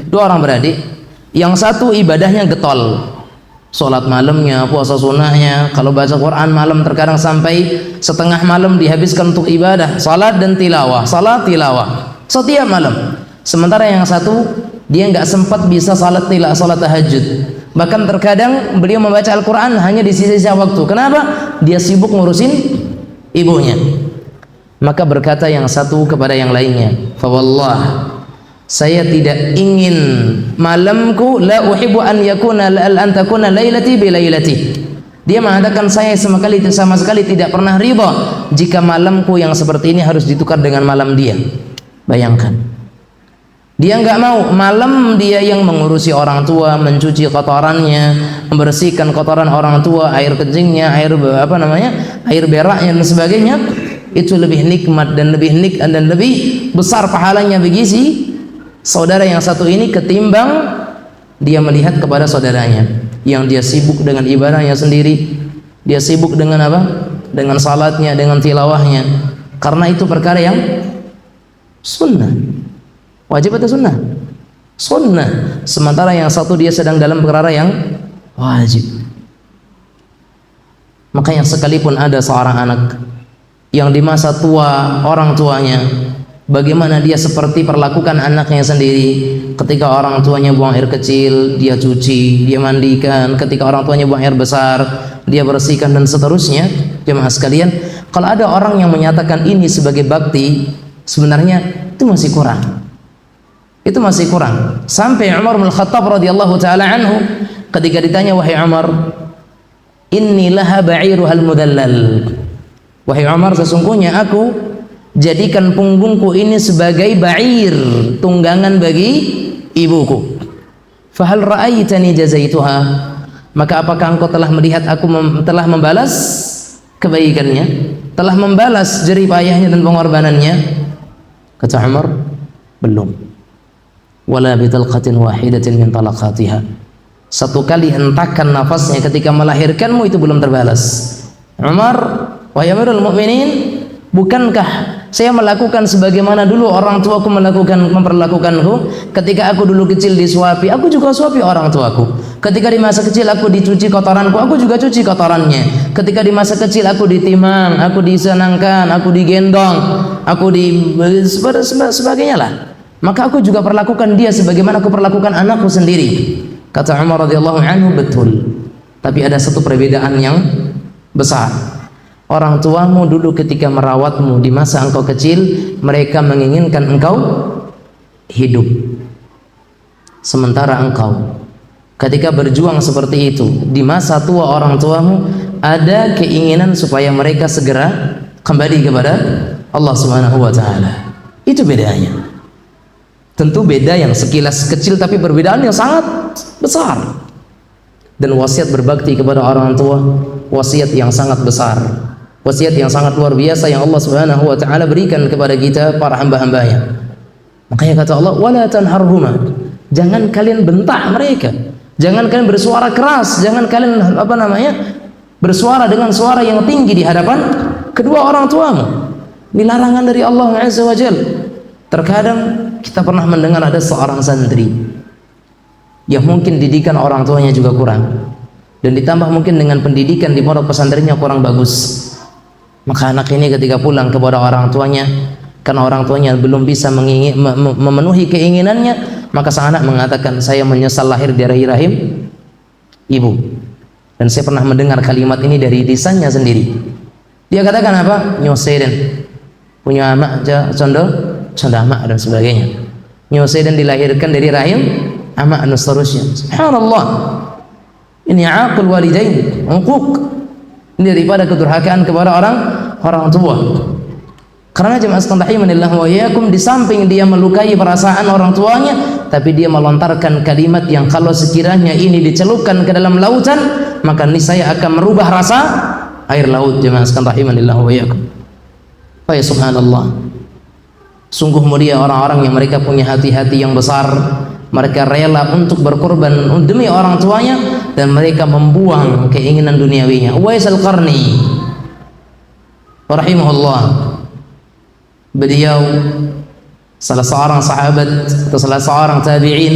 Dua orang beradik, yang satu ibadahnya getol, sholat malamnya, puasa sunnahnya, kalau baca Quran malam terkadang sampai setengah malam dihabiskan untuk ibadah, salat dan tilawah, salat tilawah setiap malam. Sementara yang satu dia nggak sempat bisa salat tahajud. Bahkan terkadang beliau membaca Al-Quran hanya di sisa-sisa waktu. Kenapa? Dia sibuk ngurusin ibunya. Maka berkata yang satu kepada yang lainnya, fa wallah, saya tidak ingin malamku, la uhibbu an takuna lailati bi lailati. Dia mengatakan saya sama sekali tidak pernah riba jika malamku yang seperti ini harus ditukar dengan malam dia. Bayangkan, dia nggak mau malam dia yang mengurusi orang tua, mencuci kotorannya, membersihkan kotoran orang tua, air kencingnya, air beraknya dan sebagainya. Itu lebih nikmat dan lebih besar pahalanya bagi si saudara yang satu ini ketimbang dia melihat kepada saudaranya yang dia sibuk dengan ibadahnya sendiri, dia sibuk dengan dengan salatnya, dengan tilawahnya, karena itu perkara yang sunnah. Wajib atau sunnah? Sunnah. Sementara yang satu dia sedang dalam perkara yang wajib. Makanya sekalipun ada seorang anak yang di masa tua orang tuanya, bagaimana dia seperti perlakukan anaknya sendiri. Ketika orang tuanya buang air kecil, dia cuci, dia mandikan. Ketika orang tuanya buang air besar, dia bersihkan dan seterusnya. Jemaah sekalian, kalau ada orang yang menyatakan ini sebagai bakti, sebenarnya itu masih kurang. Itu masih kurang. Sampai Umar bin Khattab radhiyallahu taala anhu ketika ditanya, wahai Umar, inni laha ba'iruhal mudallal. Wahai Umar, sesungguhnya aku jadikan punggungku ini sebagai ba'ir, tunggangan bagi ibuku. Fahal ra'aitani jazaituha? Maka apakah engkau telah melihat aku telah membalas kebaikannya, telah membalas jerih payahnya dan pengorbanannya? Kata Umar, belum. Wala bitalqatin wahidatin min talaqatiha. Satu kali hentakan nafasnya ketika melahirkanmu itu belum terbalas. Umar, wahai Amirul Mukminin, bukankah saya melakukan sebagaimana dulu orang tuaku memperlakukanku? Ketika aku dulu kecil disuapi, aku juga suapi orang tuaku. Ketika di masa kecil aku dicuci kotoranku, aku juga cuci kotorannya. Ketika di masa kecil aku ditimang, aku disenangkan, aku digendong, aku sebagainya lah. Maka aku juga perlakukan dia sebagaimana aku perlakukan anakku sendiri. Kata Umar radhiyallahu anhu, betul. Tapi ada satu perbedaan yang besar. Orang tuamu dulu ketika merawatmu di masa engkau kecil, mereka menginginkan engkau hidup. Sementara engkau ketika berjuang seperti itu di masa tua orang tuamu, ada keinginan supaya mereka segera kembali kepada Allah Subhanahu wa taala. Itu bedanya. Tentu beda yang sekilas kecil, tapi perbedaan yang sangat besar. Dan wasiat berbakti kepada orang tua, wasiat yang sangat besar, wasiat yang sangat luar biasa yang Allah Subhanahu wa taala berikan kepada kita para hamba-hambanya. Makanya kata Allah, wala tanharhuma, jangan kalian bentak mereka, jangan kalian bersuara keras, jangan kalian bersuara dengan suara yang tinggi di hadapan kedua orang tuamu. Ini larangan dari Allah Azza wa Jalla. Terkadang kita pernah mendengar ada seorang santri yang mungkin didikan orang tuanya juga kurang, dan ditambah mungkin dengan pendidikan di pondok pesantrennya kurang bagus. Maka anak ini ketika pulang kepada orang tuanya, karena orang tuanya belum bisa memenuhi keinginannya, maka sang anak mengatakan, saya menyesal lahir dari rahim ibu. Dan saya pernah mendengar kalimat ini dari lisannya sendiri. Dia katakan apa? Nyoseden punya amak conda amak dan sebagainya. Nyoseden dilahirkan dari rahim amak dan seterusnya. Subhanallah. Ini aqul walidain, uquq. Ini daripada kedurhakaan kepada orang tua. Karena jemaah sekalian rahimanillah wa iyyakum, di samping dia melukai perasaan orang tuanya, tapi dia melontarkan kalimat yang kalau sekiranya ini dicelupkan ke dalam lautan, maka niscaya akan merubah rasa air laut. Jemaah sekalian rahimanillah wa iyyakum. Fa ya subhanallah. Sungguh mulia orang-orang yang mereka punya hati-hati yang besar. Mereka rela untuk berkorban demi orang tuanya, dan mereka membuang keinginan duniawinya. Uwais Al-Qarni rahimahullah, beliau salah seorang sahabat atau salah seorang tabi'in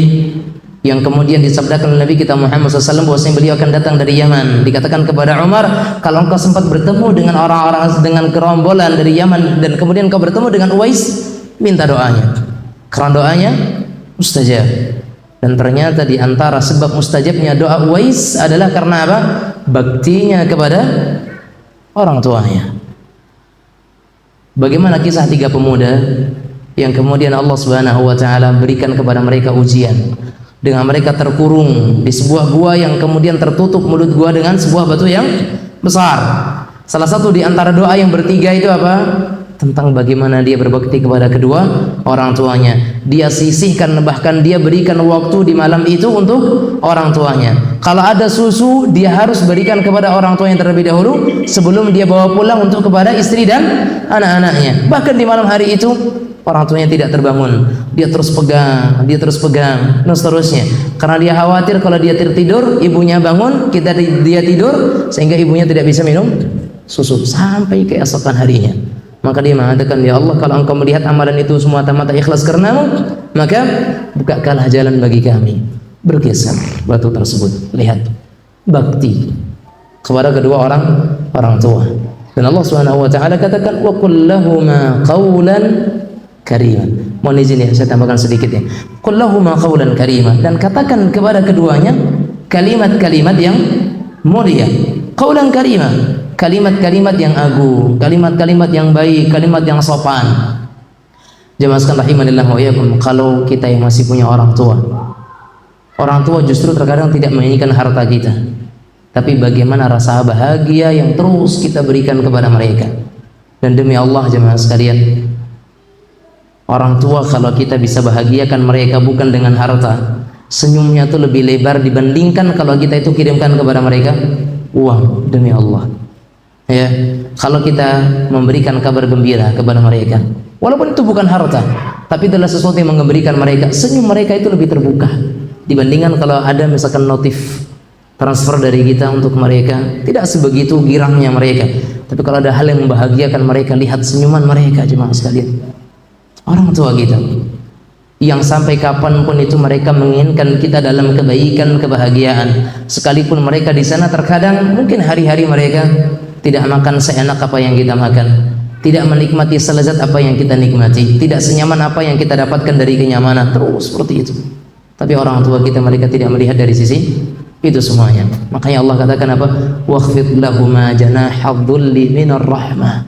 yang kemudian disabdakan oleh Nabi kita Muhammad SAW bahwasanya beliau akan datang dari Yaman. Dikatakan kepada Umar, kalau engkau sempat bertemu dengan orang-orang, dengan gerombolan dari Yaman dan kemudian engkau bertemu dengan Uwais, minta doanya, karena doanya mustajab. Dan ternyata di antara sebab mustajabnya doa Uwais adalah karena apa? Baktinya kepada orang tuanya. Bagaimana kisah 3 pemuda yang kemudian Allah Subhanahu wa taala berikan kepada mereka ujian dengan mereka terkurung di sebuah gua yang kemudian tertutup mulut gua dengan sebuah batu yang besar. Salah satu di antara doa yang bertiga itu apa? Tentang bagaimana dia berbakti kepada kedua orang tuanya. Dia sisihkan, bahkan dia berikan waktu di malam itu untuk orang tuanya. Kalau ada susu, dia harus berikan kepada orang tua yang terlebih dahulu sebelum dia bawa pulang untuk kepada istri dan anak-anaknya. Bahkan di malam hari itu orang tuanya tidak terbangun, dia terus pegang, dan seterusnya. Karena dia khawatir kalau dia tertidur, ibunya bangun, dia tidur, sehingga ibunya tidak bisa minum susu sampai keesokan harinya. Maka dia mengatakan, ya Allah, kalau engkau melihat amalan itu semata-mata ikhlas karenamu, maka bukakanlah jalan bagi kami. Bergeser batu tersebut. Lihat, bakti kepada kedua orang tua. Dan Allah Subhanahu wa taala katakan, wa qul lahuma qawlan kariman. Mohon izin ya, saya tambahkan sedikit ya. Qul lahuma qawlan kariman, dan katakan kepada keduanya kalimat-kalimat yang mulia. Qawlan kariman, kalimat-kalimat yang agung, kalimat-kalimat yang baik, kalimat yang sopan. Jemaah sekalian rahimanillah wa iyyakum, kalau kita yang masih punya orang tua justru terkadang tidak menginginkan harta kita, tapi bagaimana rasa bahagia yang terus kita berikan kepada mereka. Dan demi Allah jemaah sekalian, orang tua kalau kita bisa bahagiakan mereka bukan dengan harta, senyumnya itu lebih lebar dibandingkan kalau kita itu kirimkan kepada mereka uang. Demi Allah ya, kalau kita memberikan kabar gembira kepada mereka, walaupun itu bukan harta, tapi adalah sesuatu yang memberikan mereka, senyum mereka itu lebih terbuka dibandingkan kalau ada misalkan notif transfer dari kita untuk mereka. Tidak sebegitu girangnya mereka, tapi kalau ada hal yang membahagiakan mereka, lihat senyuman mereka jemaah sekalian. Orang tua kita yang sampai kapanpun itu mereka menginginkan kita dalam kebaikan, kebahagiaan, sekalipun mereka di sana terkadang mungkin hari-hari mereka tidak makan seenak apa yang kita makan, tidak menikmati selezat apa yang kita nikmati, tidak senyaman apa yang kita dapatkan dari kenyamanan, terus seperti itu. Tapi orang tua kita, mereka tidak melihat dari sisi itu semuanya. Makanya Allah katakan apa? Wakhfid lahuma janahadzulli minar rahmah,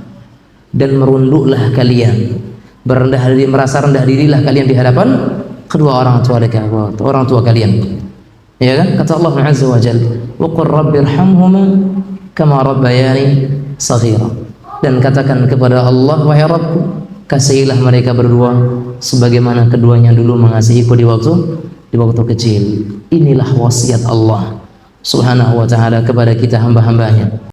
dan merunduklah kalian, berendah diri, merasa rendah dirilah kalian di hadapan kedua orang tua kalian. Ya kan? Kata Allah Azza wa Jalla, wa qur rabbirhamhuma kama rabbayani saghira, dan katakan kepada Allah, wahai Rabbku, kasihilah mereka berdua sebagaimana keduanya dulu mengasihiku di waktu kecil. Inilah wasiat Allah Subhanahu wa taala kepada kita hamba-hambanya.